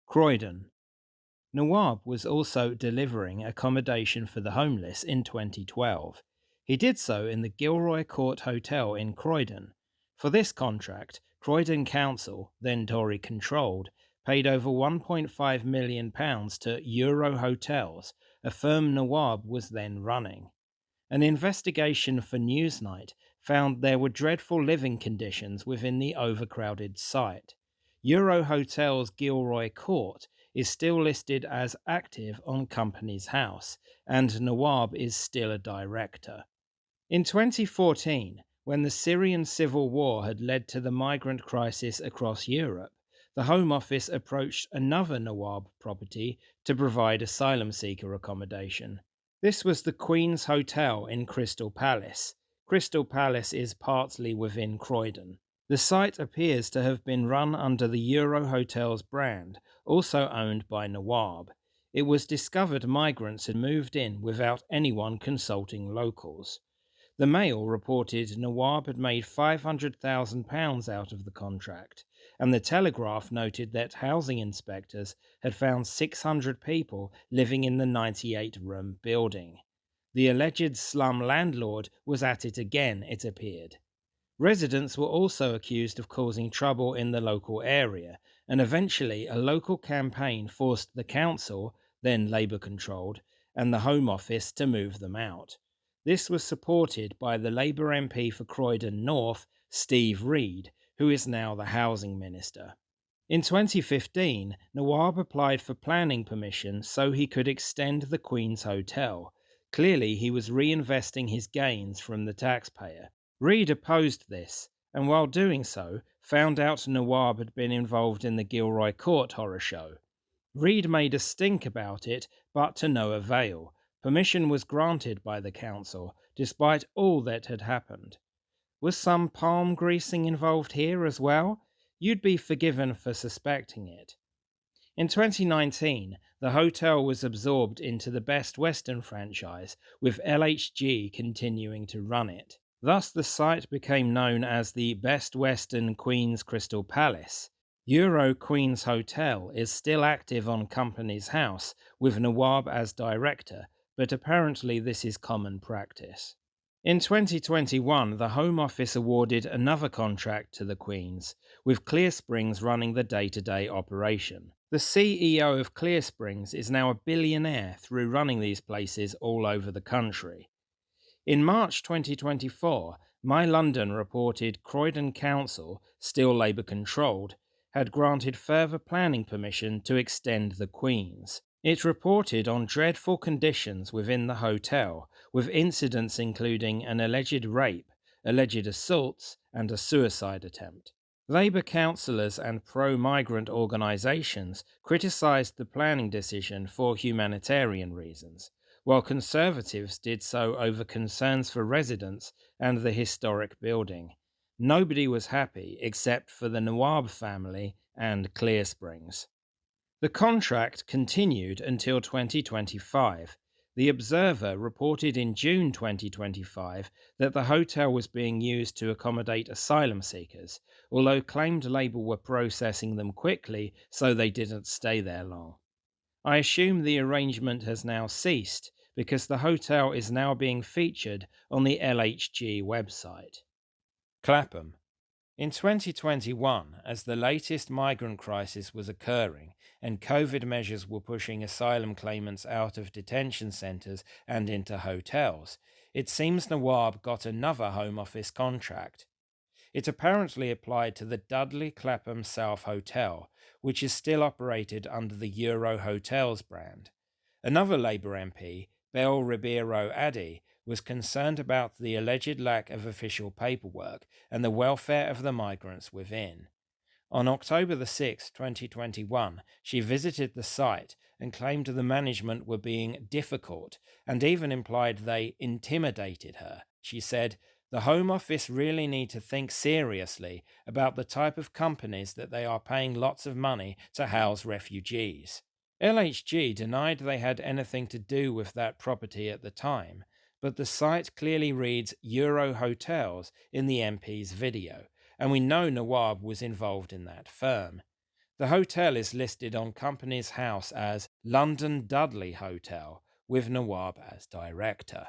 Croydon. Nawab was also delivering accommodation for the homeless in 2012. He did so in the Gilroy Court Hotel in Croydon. For this contract, Croydon Council, then Tory controlled, paid over £1.5 million to Euro Hotels, a firm Nawab was then running. An investigation for Newsnight found there were dreadful living conditions within the overcrowded site. Euro Hotels Gilroy Court is still listed as active on Companies House, and Nawab is still a director. In 2014, when the Syrian civil war had led to the migrant crisis across Europe, the Home Office approached another Nawab property to provide asylum seeker accommodation. This was the Queen's Hotel in Crystal Palace. Crystal Palace is partly within Croydon. The site appears to have been run under the Euro Hotels brand, also owned by Nawab. It was discovered migrants had moved in without anyone consulting locals. The Mail reported Nawab had made £500,000 out of the contract, and the Telegraph noted that housing inspectors had found 600 people living in the 98-room building. The alleged slum landlord was at it again, it appeared. Residents were also accused of causing trouble in the local area, and eventually a local campaign forced the council, then Labour controlled, and the Home Office to move them out. This was supported by the Labour MP for Croydon North, Steve Reed, who is now the Housing Minister. In 2015, Nawab applied for planning permission so he could extend the Queen's Hotel. Clearly, he was reinvesting his gains from the taxpayer. Reed opposed this, and while doing so, found out Nawab had been involved in the Gilroy Court horror show. Reed made a stink about it, but to no avail. Permission was granted by the council, despite all that had happened. Was some palm greasing involved here as well? You'd be forgiven for suspecting it. In 2019, the hotel was absorbed into the Best Western franchise, with LHG continuing to run it. Thus, the site became known as the Best Western Queen's Crystal Palace. Euro Queen's Hotel is still active on Companies House, with Nawab as director, but apparently this is common practice. In 2021, the Home Office awarded another contract to the Queen's, with Clear Springs running the day-to-day operation. The CEO of Clear Springs is now a billionaire through running these places all over the country. In March 2024, My London reported Croydon Council, still Labour-controlled, had granted further planning permission to extend the Queen's. It reported on dreadful conditions within the hotel, with incidents including an alleged rape, alleged assaults, and a suicide attempt. Labour councillors and pro-migrant organisations criticised the planning decision for humanitarian reasons, while Conservatives did so over concerns for residents and the historic building. Nobody was happy except for the Nawab family and Clear Springs. The contract continued until 2025. The Observer reported in June 2025 that the hotel was being used to accommodate asylum seekers, although claimed Labour were processing them quickly so they didn't stay there long. I assume the arrangement has now ceased because the hotel is now being featured on the LHG website. Clapham. In 2021, as the latest migrant crisis was occurring and COVID measures were pushing asylum claimants out of detention centres and into hotels, it seems Nawab got another Home Office contract. It apparently applied to the Dudley Clapham South Hotel, which is still operated under the Euro Hotels brand. Another Labour MP, Bel Ribeiro Addy, was concerned about the alleged lack of official paperwork and the welfare of the migrants within. On October 6, 2021, she visited the site and claimed the management were being difficult and even implied they intimidated her. She said, "The Home Office really need to think seriously about the type of companies that they are paying lots of money to house refugees." LHG denied they had anything to do with that property at the time, but the site clearly reads Euro Hotels in the MP's video, and we know Nawab was involved in that firm. The hotel is listed on Companies House as London Dudley Hotel, with Nawab as director.